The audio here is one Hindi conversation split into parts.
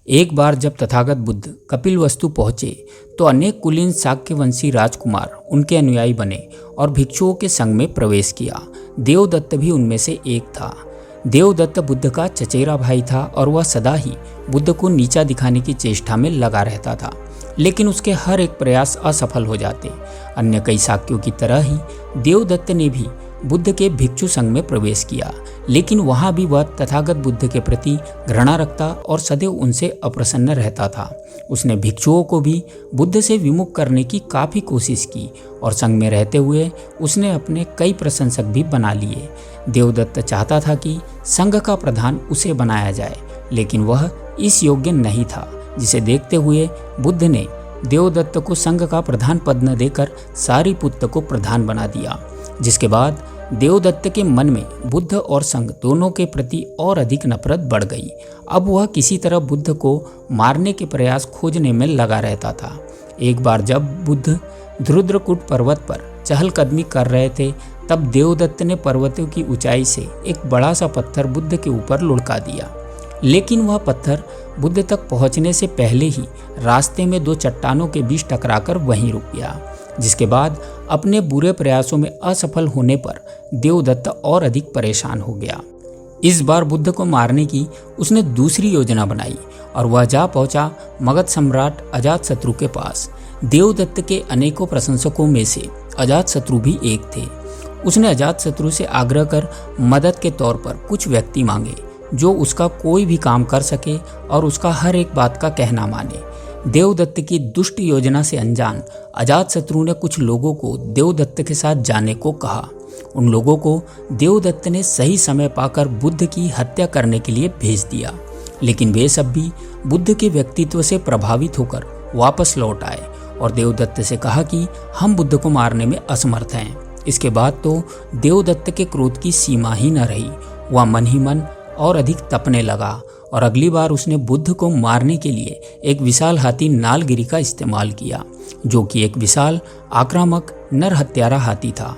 एक बार जब तथागत बुद्ध कपिलवस्तु पहुंचे तो अनेक कुलीन शाक्यवंशी राजकुमार उनके अनुयायी बने और भिक्षुओं के संग में प्रवेश किया। देवदत्त भी उनमें से एक था। देवदत्त बुद्ध का चचेरा भाई था और वह सदा ही बुद्ध को नीचा दिखाने की चेष्टा में लगा रहता था, लेकिन उसके हर एक प्रयास असफल हो जाते। अन्य कई शाक्यों की तरह ही देवदत्त ने भी बुद्ध के भिक्षु संघ में प्रवेश किया, लेकिन वहां भी वह तथागत बुद्ध के प्रति घृणा रखता और सदैव उनसे अप्रसन्न रहता था। उसने भिक्षुओं को भी बुद्ध से विमुख करने की काफ़ी कोशिश की और संघ में रहते हुए उसने अपने कई प्रशंसक भी बना लिए। देवदत्त चाहता था कि संघ का प्रधान उसे बनाया जाए, लेकिन वह इस योग्य नहीं था, जिसे देखते हुए बुद्ध ने देवदत्त को संघ का प्रधान पद न देकर सारिपुत्त को प्रधान बना दिया। जिसके बाद देवदत्त के मन में बुद्ध और संघ दोनों के प्रति और अधिक नफरत बढ़ गई। अब वह किसी तरह बुद्ध को मारने के प्रयास खोजने में लगा रहता था। एक बार जब बुद्ध ध्रुद्रकूट पर्वत पर चहलकदमी कर रहे थे, तब देवदत्त ने पर्वतों की ऊंचाई से एक बड़ा सा पत्थर बुद्ध के ऊपर लुढ़का दिया, लेकिन वह पत्थर बुद्ध तक पहुंचने से पहले ही रास्ते में दो चट्टानों के बीच टकराकर वहीं रुक गया। जिसके बाद अपने बुरे प्रयासों में असफल होने पर देवदत्त और अधिक परेशान हो गया। इस बार बुद्ध को मारने की उसने दूसरी योजना बनाई और वह जा पहुंचा मगध सम्राट अजातशत्रु के पास। देवदत्त के अनेकों प्रशंसकों में से अजातशत्रु भी एक थे। उसने अजातशत्रु से आग्रह कर मदद के तौर पर कुछ व्यक्ति मांगे जो उसका कोई भी काम कर सके और उसका हर एक बात का कहना माने। देवदत्त की दुष्ट योजना से अनजान अजातशत्रु ने कुछ लोगों को देवदत्त के साथ जाने को कहा। उन लोगों को देवदत्त ने सही समय पाकर बुद्ध की हत्या करने के लिए भेज दिया, लेकिन वे सब भी बुद्ध के व्यक्तित्व से प्रभावित होकर वापस लौट आए और देवदत्त से कहा कि हम बुद्ध को मारने में असमर्थ हैं। इसके बाद तो देवदत्त के क्रोध की सीमा ही न रही। वह मन ही मन और अधिक तपने लगा और अगली बार उसने बुद्ध को मारने के लिए एक विशाल हाथी नालगिरी का इस्तेमाल किया, जो कि एक विशाल आक्रामक नर हत्यारा हाथी था।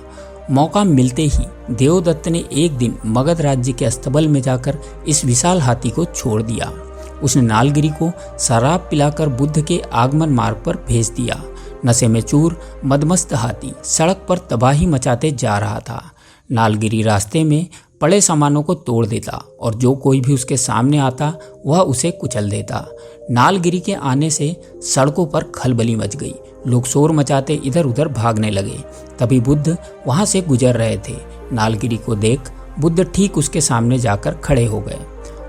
मौका मिलते ही देवदत्त ने एक दिन मगध राज्य के अस्तबल में जाकर इस विशाल हाथी को छोड़ दिया। उसने नालगिरी को शराब पिलाकर बुद्ध के आगमन मार्ग पर भेज दिया। नशे में चूर मदमस्त हाथी सड़क पर तबाही मचाते जा रहा था। नालगिरी रास्ते में पड़े सामानों को तोड़ देता और जो कोई भी उसके सामने आता वह उसे कुचल देता। नालगिरी के आने से सड़कों पर खलबली मच गई। लोग शोर मचाते इधर उधर भागने लगे। तभी बुद्ध वहां से गुजर रहे थे। नालगिरी को देख बुद्ध ठीक उसके सामने जाकर खड़े हो गए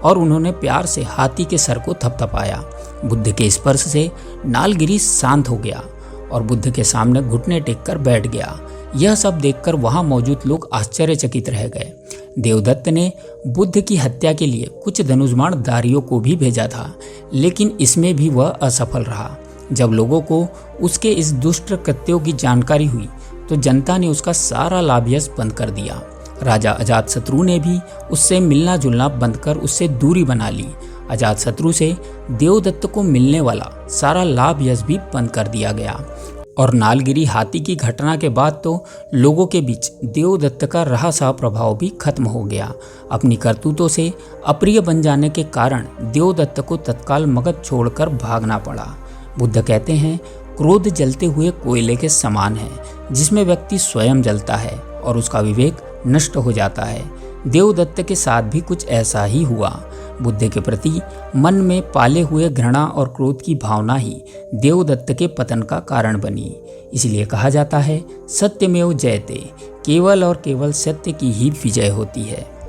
और उन्होंने प्यार से हाथी के सर को थपथपाया। बुद्ध के स्पर्श से नालगिरी शांत हो गया और बुद्ध के सामने घुटने टेक कर बैठ गया। यह सब देखकर वहां मौजूद लोग आश्चर्यचकित रह गए। देवदत्त ने बुद्ध की हत्या के लिए कुछ धनुष्मान धारियों को भी भेजा था, लेकिन इसमें भी वह असफल रहा। जब लोगों को उसके इस दुष्ट कृत्यों की जानकारी हुई तो जनता ने उसका सारा लाभ-यश बंद कर दिया। राजा अजातशत्रु ने भी उससे मिलना जुलना बंद कर उससे दूरी बना ली। अजातशत्रु से देवदत्त को मिलने वाला सारा लाभ-यश भी बंद कर दिया गया और नालगिरी हाथी की घटना के बाद तो लोगों के बीच देवदत्त का रहा सा प्रभाव भी खत्म हो गया। अपनी करतूतों से अप्रिय बन जाने के कारण देवदत्त को तत्काल मगध छोड़कर भागना पड़ा। बुद्ध कहते हैं, क्रोध जलते हुए कोयले के समान है, जिसमें व्यक्ति स्वयं जलता है और उसका विवेक नष्ट हो जाता है। देवदत्त के साथ भी कुछ ऐसा ही हुआ। बुद्ध के प्रति मन में पाले हुए घृणा और क्रोध की भावना ही देवदत्त के पतन का कारण बनी। इसलिए कहा जाता है, सत्यमेव जयते, केवल और केवल सत्य की ही विजय होती है।